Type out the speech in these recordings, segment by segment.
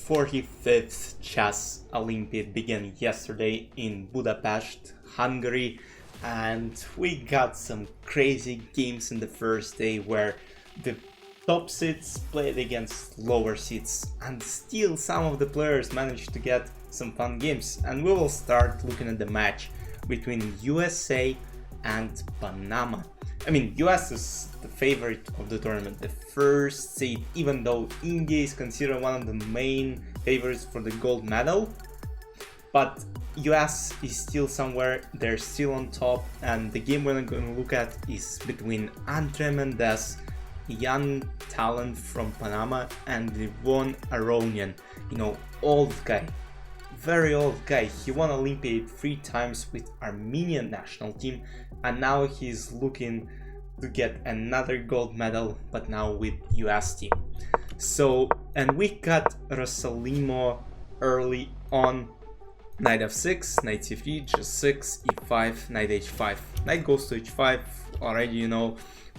45th Chess Olympiad began yesterday in Budapest, Hungary, and we got some crazy games in the first day where the top seeds played against lower seeds, and still some of the players managed to get some fun games. And we will start looking at the match between USA and Panama. I mean, US is the favorite of the tournament, the first seed, even though India is considered one of the main favorites for the gold medal. But US is still somewhere, they're still on top, and the game we're going to look at is between Andre Mendez, young talent from Panama, and Levon Aronian, old guy. Very old guy. He won Olympiad 3 times with Armenian national team, and now he's looking to get another gold medal, but now with US team. So, and we got Rosalimo early on. Knight f6, knight c3, g6, e5, knight h5. Knight goes to h5, already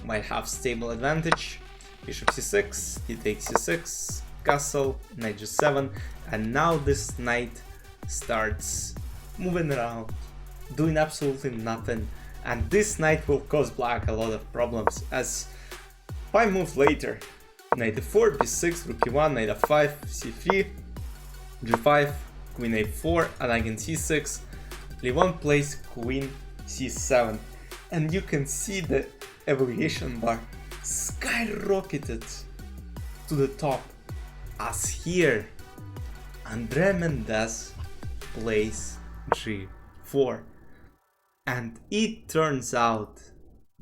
might have stable advantage. Bishop c6, d takes c6, castle, knight g7, and now this knight starts moving around, doing absolutely nothing, and this knight will cause black a lot of problems, as 5 moves later, knight d4, b6, rook e1, knight f5, c3, g5, queen a4, and again c6, Levon plays queen c7, and you can see the evaluation bar skyrocketed to the top, as here Andre Mendez plays g4, and it turns out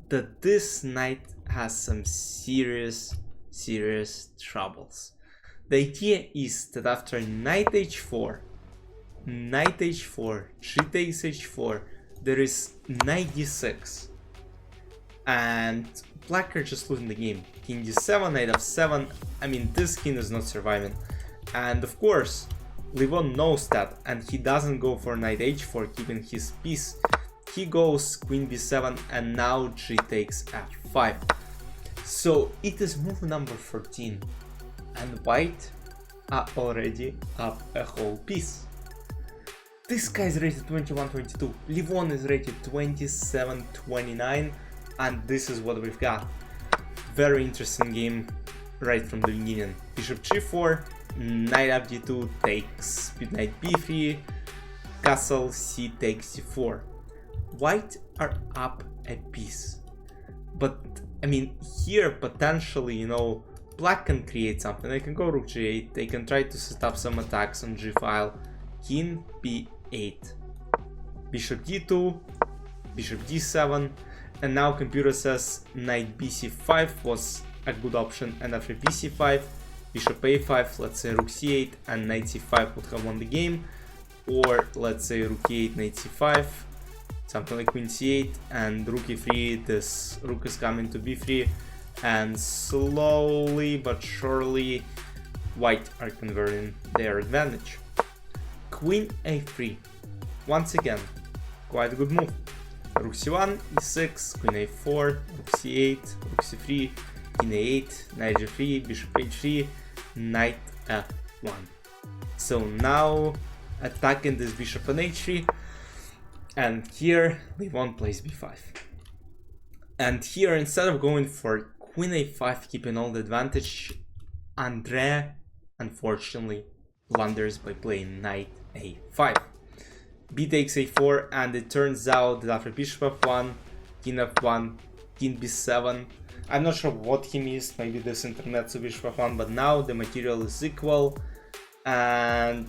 that this knight has some serious troubles. The idea is that after knight h4, g takes h4, there is knight d6, and black are just losing the game. King d7, knight f7, I mean, this king is not surviving, and of course Levon knows that, and he doesn't go for knight h4 keeping his piece. He goes queen b7, and now g takes f5. So it is move number 14, and white are already up a whole piece. This guy is rated 21-22, Levon is rated 27-29, and this is what we've got. Very interesting game right from the beginning. Bishop g4, knight fd2 takes knight b3, castle, c takes c4. White are up a piece, but I mean, here potentially, black can create something. They can go rook g8, they can try to set up some attacks on g file, king b8, bishop d2, bishop d7, and now computer says knight bc5 was a good option, and after bc5, bishop a5, let's say rook c8, and knight c5 would have won the game, or let's say rook e8, knight c5, something like queen c8, and rook e3, this rook is coming to b3, and slowly but surely white are converting their advantage. Queen a3, once again, quite a good move. Rook c1, e6, queen a4, rook c8, rook c3, king a8, knight g3, bishop h3, knight f1. So now attacking this bishop on h3, and here Levon plays b5. And here, instead of going for queen a5 keeping all the advantage, Andre unfortunately blunders by playing knight a5. B takes a4, and it turns out that after bishop f1, king f1, king b7, I'm not sure what he missed, maybe this internet to bishop f1, but now the material is equal, and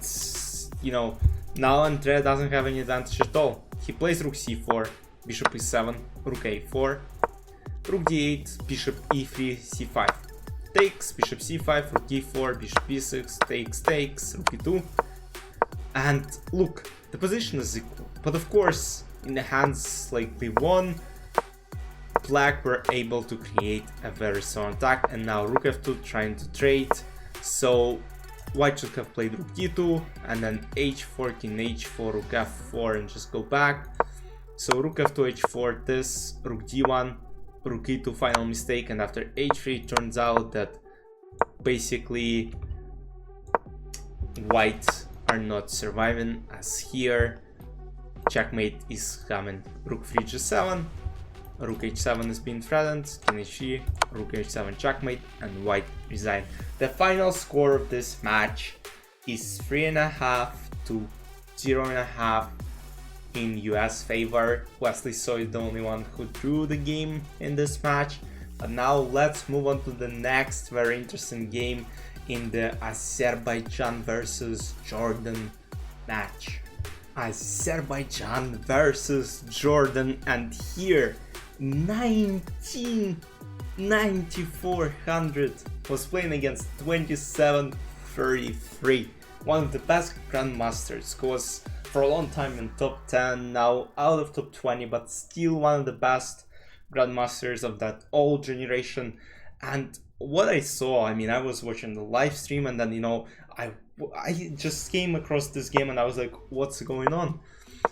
now Andre doesn't have any advantage at all. He plays rook c4, bishop e7, rook a4, rook d8, bishop e3, c5, takes, bishop c5, rook e4, bishop e6, takes, rook e2, and look, the position is equal, but of course, in the hands like Levon, black were able to create a very strong attack, and now rook f2 trying to trade, so white should have played rook d2, and then h4, king h4, rook f4, and just go back. So rook f2, h4, this, rook d1, rook e2, final mistake, and after h3 it turns out that basically white are not surviving, as here checkmate is coming. Rook 3 g7, rook h7 is being threatened, king h3, rook h7 checkmate, and white resign. The final score of this match is 3.5 to 0.5 in US favor. Wesley Soy is the only one who drew the game in this match. But now let's move on to the next very interesting game in the Azerbaijan versus Jordan match. Azerbaijan versus Jordan, and here 19,9400 was playing against 2733. One of the best grandmasters, who was for a long time in top 10, now out of top 20, but still one of the best grandmasters of that old generation. And what I saw, I mean, I was watching the live stream, and then, you know, I just came across this game and I was like, what's going on?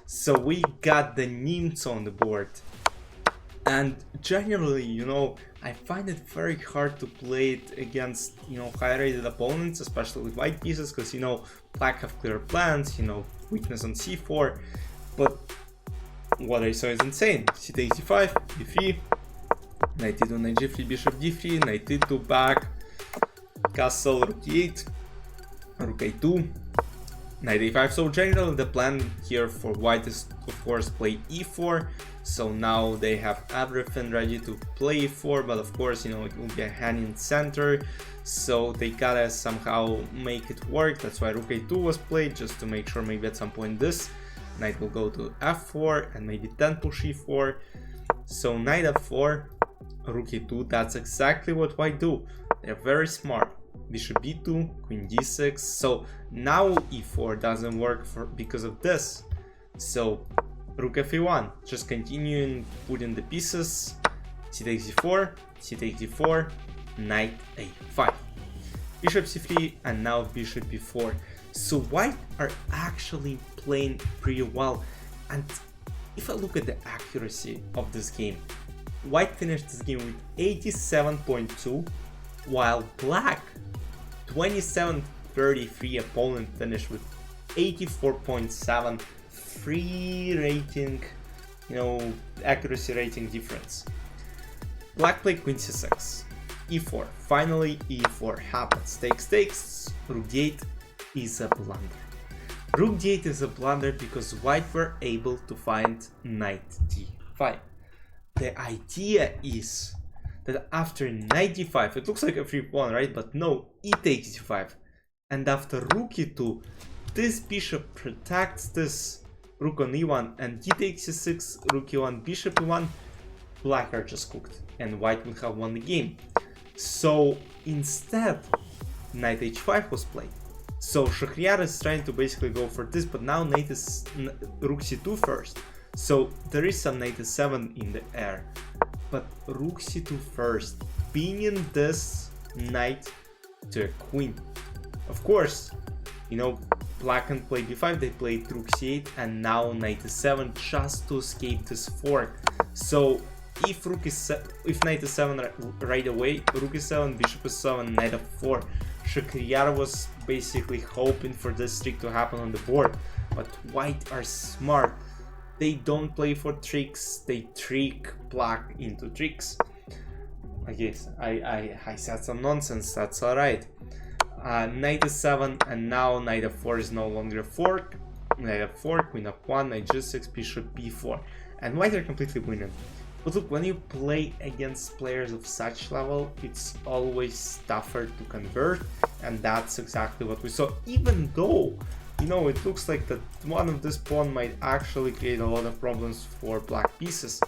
So we got the Nimzo on the board. And generally, you know, I find it very hard to play it against, you know, high-rated opponents, especially with white pieces, because, you know, black have clear plans, you know, weakness on c4. But what I saw is insane. C takes d5, d3, knight e2, knight g3, bishop d3, knight e2 back, castle, rook e8, rook a2, knight a5. So generally the plan here for white is, of course, play e4. So now they have everything ready to play e4, but of course, you know, it will be a hand in center, so they gotta somehow make it work. That's why rook a2 was played, just to make sure maybe at some point this knight will go to f4 and maybe then push e4. So knight f4, rook e2, that's exactly what white do. They're very smart. Bishop b2, queen d6. So now e4 doesn't work because of this. So rook f1, just continuing putting the pieces. C takes d4, c takes d4, knight a5, bishop c3, and now bishop b4. So white are actually playing pretty well. And if I look at the accuracy of this game, white finished this game with 87.2, while black 2733 opponent finished with 84.7. Free rating, you know, accuracy rating difference. Black played queen c6, e4. Finally, e4 happens. Takes, rook d8 is a blunder. Rook d8 is a blunder because white were able to find knight d5. The idea is that after knight d5, it looks like a free pawn, right? But no, e takes d5. And after rook e2, this bishop protects this rook on e1, and d takes e6, rook e1, bishop e1, black are just cooked, and white will have won the game. So instead, knight h5 was played. So Shahryar is trying to basically go for this, but now knight is rook c2 first. So there is some knight e7 in the air, but rook c2 first, pinning this knight to a queen. Of course, you know, black can play b5, they played rook c8, and now knight e7 just to escape this fork. So if knight e7 right away, rook e7, bishop e7, knight f4, Shahryar was basically hoping for this trick to happen on the board. But white are smart. They don't play for tricks, they trick black into tricks. I guess I said some nonsense, that's alright. Knight e7, and now knight f4 is no longer a fork. Knight f4, queen f1, knight g6, bishop b4, and white are completely winning. But look, when you play against players of such level, it's always tougher to convert, and that's exactly what we saw. Even though, you know, it looks like that one of this pawn might actually create a lot of problems for black pieces.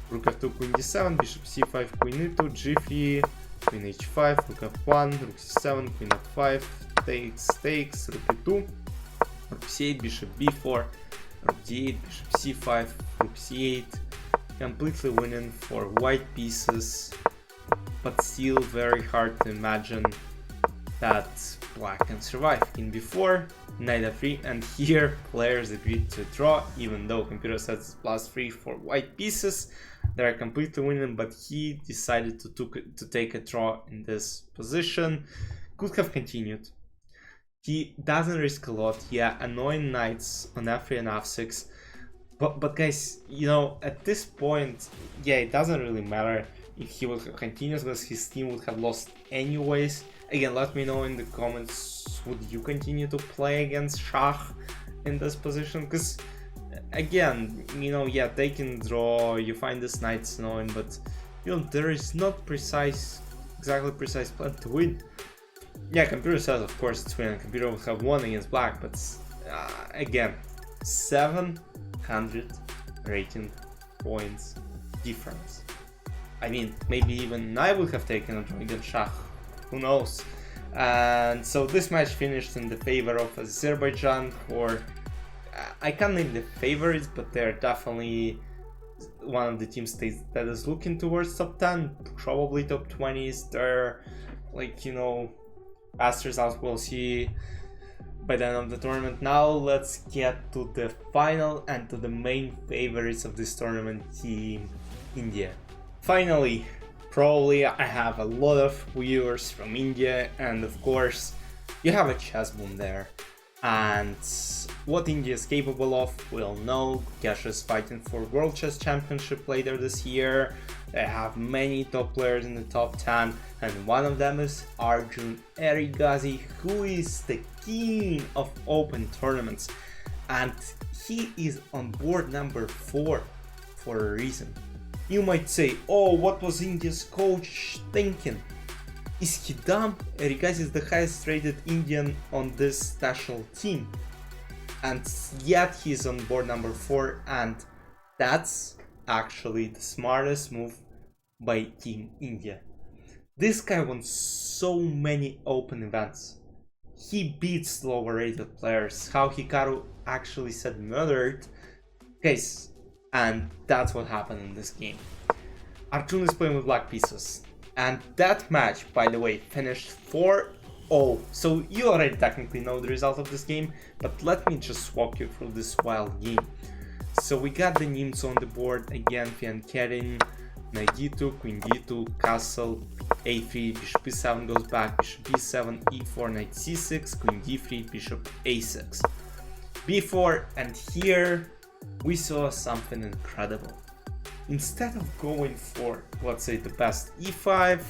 Rook f2, queen d7, bishop c5, queen e2, g3, queen h5, rook f1, rook c7, queen f5, takes, rook e2, rook c8, bishop b4, rook d8, bishop c5, rook c8. Completely winning for white pieces, but still very hard to imagine that black can survive. King b4, knight f3, and here players agreed to draw, even though computer says +3 for white pieces. They are completely winning, but he decided to take a draw in this position. Could have continued. He doesn't risk a lot. Yeah, annoying knights on f3 and f6. But guys, you know, at this point, yeah, it doesn't really matter if he would have continued, because his team would have lost anyways. Again, let me know in the comments, would you continue to play against Shah in this position? Because again, you know, yeah, they can draw, you find this knights annoying, but you know, there is not exactly precise plan to win. Yeah, computer says of course it's win, computer would have won against black, but again, 700 rating points difference. I mean, maybe even I would have taken a draw against Shah, who knows. And so this match finished in the favor of Azerbaijan, or I can't name the favorites, but they're definitely one of the teams that is looking towards top 10, probably top 20s. They're like, you know, past results we'll see by the end of the tournament. Now let's get to the final and to the main favorites of this tournament, Team India. Finally, probably I have a lot of viewers from India, and of course you have a chess boom there. And what India is capable of, we'll know. Gukesh is fighting for World Chess Championship later this year. They have many top players in the top 10, and one of them is Arjun Erigaisi, who is the king of open tournaments. And he is on board number 4 for a reason. You might say, oh, what was India's coach thinking? Is he dumb? Erigaisi is the highest rated Indian on this national team, and yet he's on board number 4, and that's actually the smartest move by Team India. This guy won so many open events. He beats lower rated players. How Hikaru actually said murdered. Guys, and that's what happened in this game. Arjun is playing with black pieces. And that match, by the way, finished 4-0. So you already technically know the result of this game, but let me just walk you through this wild game. So we got the names on the board again, Fianchettin, Knight d2, Queen d2, Castle, a3, Bishop e7 goes back, Bishop b7, e4, Knight c6, Queen d3, Bishop a6, b4, and here we saw something incredible. Instead of going for, let's say, the best e5,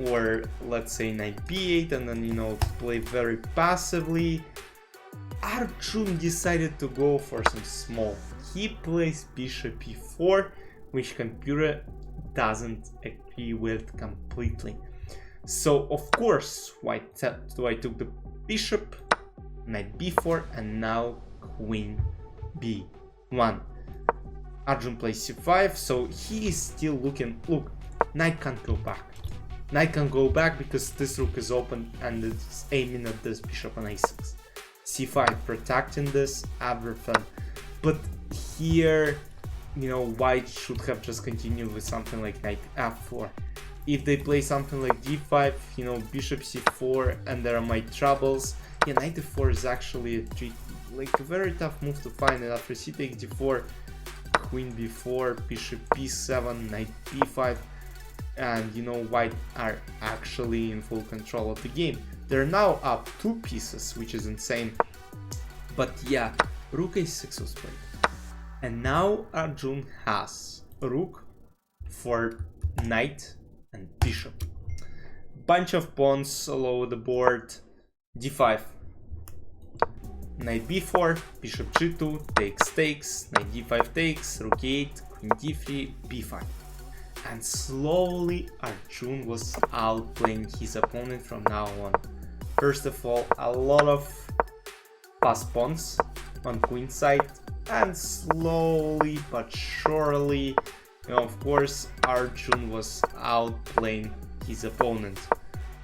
or let's say knight b8, and then, you know, play very passively, Arjun decided to go for some small. He plays bishop e4, which computer doesn't agree with completely. So of course, I took the bishop, knight b4, and now queen b1. Arjun plays c5, so he is still looking. Look, knight can't go back. Knight can go back because this rook is open and it's aiming at this bishop on a6. c5 protecting this, everything. But here, you know, white should have just continued with something like knight f4. If they play something like d5, you know, bishop c4, and there are my troubles. Yeah, knight d4 is actually a very tough move to find. And after c takes d4, queen b4, bishop b7, knight b5, and you know, white are actually in full control of the game. They're now up 2 pieces, which is insane. But yeah, rook a6 was played, and now Arjun has rook for knight and bishop. Bunch of pawns all over the board. d5, knight b4, bishop g2, takes, knight d5 takes, rook e8, queen d3, b5. And slowly Arjun was outplaying his opponent from now on. First of all, a lot of fast pawns on queen side, and slowly but surely, you know, of course, Arjun was outplaying his opponent.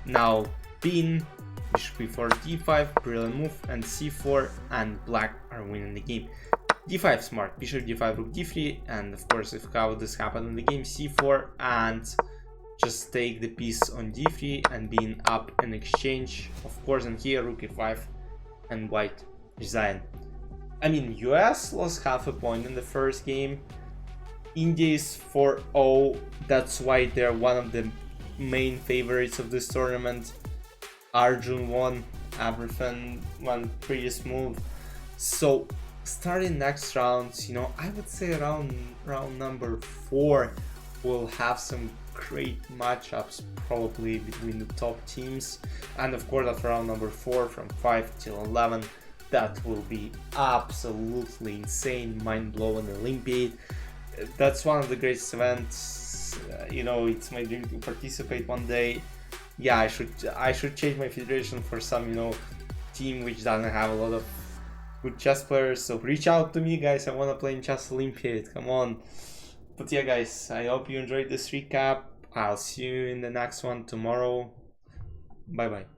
Now pin, bishop b4, d5, brilliant move, and c4, and black are winning the game. d5 smart, bishop d5, rook d3, and of course, if how this happened in the game, c4, and just take the piece on d3 and being up in exchange. Of course, and here rook e5, and white resign. I mean, US lost half a point in the first game. India is 4-0. That's why they're one of the main favorites of this tournament. Arjun won Everything went pretty smooth. So starting next round, you know, I would say around round number 4 we'll have some great matchups probably between the top teams, and of course after round number 4 from 5 till 11 that will be absolutely insane, mind-blowing Olympiad. That's one of the greatest events. You know, it's my dream to participate one day. Yeah, I should change my federation for some, you know, team which doesn't have a lot of good chess players. So reach out to me, guys. I want to play in Chess Olympiad. Come on. But yeah, guys, I hope you enjoyed this recap. I'll see you in the next one tomorrow. Bye bye.